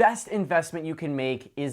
best investment you can make is...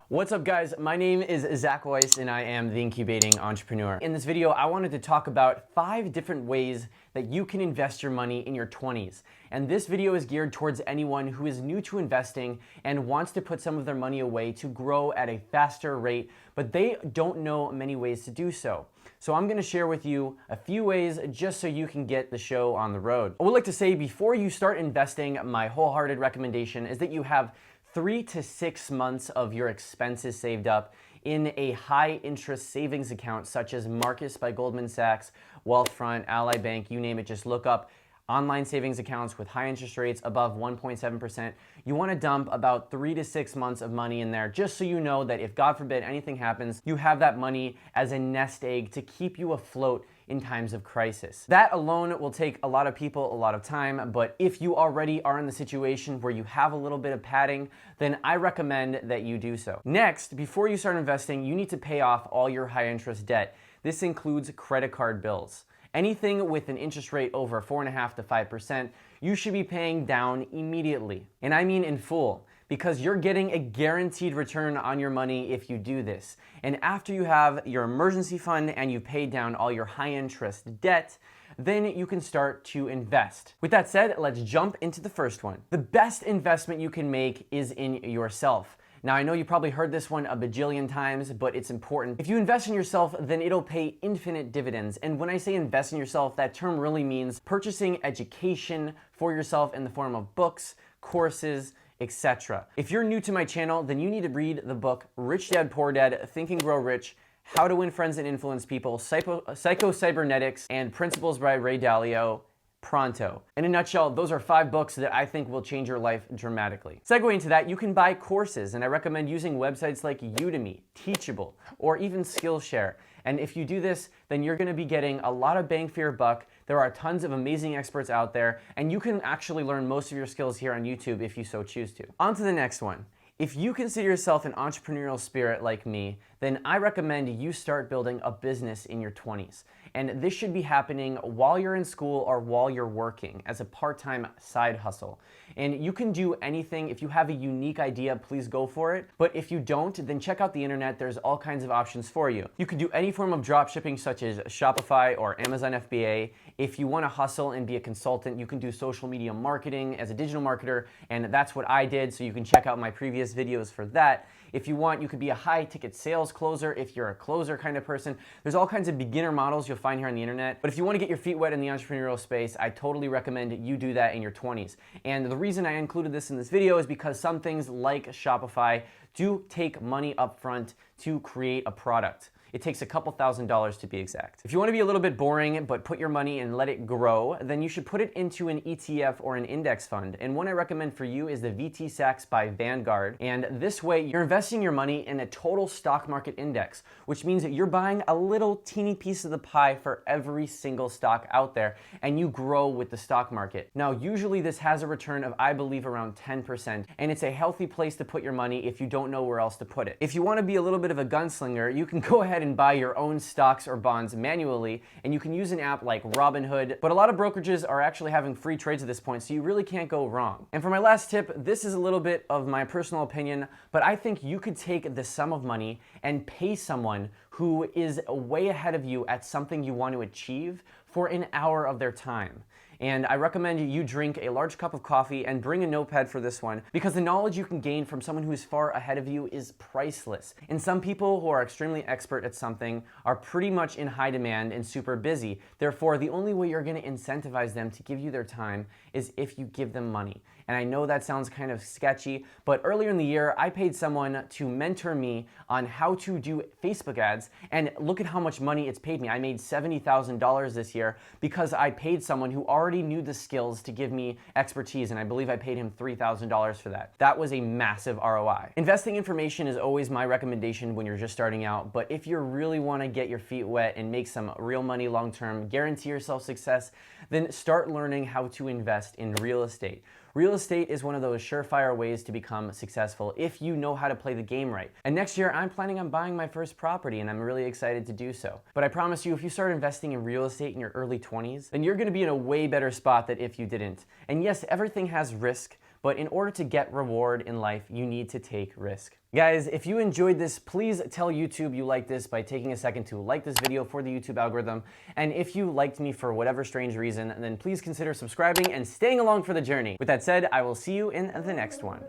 What's up guys, my name is Weiss and I am the Incubating Entrepreneur. In this video, I wanted to talk about 5 different ways that you can invest your money in your 20s. And this video is geared towards anyone who is new to investing and wants to put some of their money away to grow at a faster rate, but they don't know many ways to do so. So I'm gonna share with you a few ways just so you can get the show on the road. I would like to say before you start investing, my wholehearted recommendation is that you have 3 to 6 months of your expenses saved up in a high interest savings account such as Marcus by Goldman Sachs, Wealthfront, Ally Bank, you name it. Just look up online savings accounts with high interest rates above 1.7%. You want to dump about 3 to 6 months of money in there just so you know that if God forbid anything happens, you have that money as a nest egg to keep you afloat in times of crisis. That alone will take a lot of people a lot of time, but if you already are in the situation where you have a little bit of padding, then I recommend that you do so. Next, before you start investing, you need to pay off all your high interest debt. This includes credit card bills. Anything with an interest rate over 4.5% to 5%, you should be paying down immediately. And I mean in full, because you're getting a guaranteed return on your money if you do this. And after you have your emergency fund and you've paid down all your high interest debt, then you can start to invest. With that said, let's jump into the first one. The best investment you can make is in yourself. Now, I know you probably heard this one a bajillion times, but it's important. If you invest in yourself, then it'll pay infinite dividends. And when I say invest in yourself, that term really means purchasing education for yourself in the form of books, courses, etc. If you're new to my channel, then you need to read the book Rich Dad Poor Dad, Think and Grow Rich, How to Win Friends and Influence People, Psycho-Cybernetics, and Principles by Ray Dalio. Pronto. In a nutshell, those are 5 books that I think will change your life dramatically. Segueing into that, you can buy courses, and I recommend using websites like Udemy, Teachable, or even Skillshare. And if you do this, then you're gonna be getting a lot of bang for your buck. There are tons of amazing experts out there, and you can actually learn most of your skills here on YouTube if you so choose to. On to the next one. If you consider yourself an entrepreneurial spirit like me, then I recommend you start building a business in your 20s. And this should be happening while you're in school or while you're working as a part-time side hustle. And you can do anything. If you have a unique idea, please go for it. But if you don't, then check out the internet. There's all kinds of options for you. You can do any form of drop shipping such as Shopify or Amazon FBA. If you want to hustle and be a consultant, you can do social media marketing as a digital marketer. And that's what I did. So you can check out my previous videos for that. If you want, you could be a high ticket sales closer if you're a closer kind of person. There's all kinds of beginner models you'll find here on the internet. But if you want to get your feet wet in the entrepreneurial space, I totally recommend you do that in your 20s. And the reason I included this in this video is because some things like Shopify do take money up front to create a product. It takes a couple $1,000s to be exact. If you want to be a little bit boring but put your money and let it grow, then you should put it into an ETF or an index fund. And one I recommend for you is the VT Sachs by Vanguard. And this way you're investing your money in a total stock market index, which means that you're buying a little teeny piece of the pie for every single stock out there, and you grow with the stock market. Now, usually this has a return of, I believe, around 10%, and it's a healthy place to put your money if you don't know where else to put it. If you want to be a little bit of a gunslinger, you can go ahead and buy your own stocks or bonds manually, and you can use an app like Robinhood, but a lot of brokerages are actually having free trades at this point, so you really can't go wrong. And for my last tip, this is a little bit of my personal opinion, but I think you could take the sum of money and pay someone who is way ahead of you at something you want to achieve for an hour of their time. And I recommend you drink a large cup of coffee and bring a notepad for this one, because the knowledge you can gain from someone who is far ahead of you is priceless. And some people who are extremely expert at something are pretty much in high demand and super busy. Therefore, the only way you're going to incentivize them to give you their time is if you give them money. And I know that sounds kind of sketchy, but earlier in the year, I paid someone to mentor me on how to do Facebook ads, and look at how much money it's paid me. I made $70,000 this year because I paid someone who already knew the skills to give me expertise, and I believe I paid him $3,000 for that. That was a massive ROI. Investing information is always my recommendation when you're just starting out, but if you really want to get your feet wet and make some real money long-term, guarantee yourself success, then start learning how to invest in real estate. Real estate is one of those surefire ways to become successful if you know how to play the game right. And next year, I'm planning on buying my first property, and I'm really excited to do so. But I promise you, if you start investing in real estate in your early 20s, then you're gonna be in a way better spot than if you didn't. And yes, everything has risk, but in order to get reward in life, you need to take risk. Guys, if you enjoyed this, please tell YouTube you like this by taking a second to like this video for the YouTube algorithm. And if you liked me for whatever strange reason, then please consider subscribing and staying along for the journey. With that said, I will see you in the next one.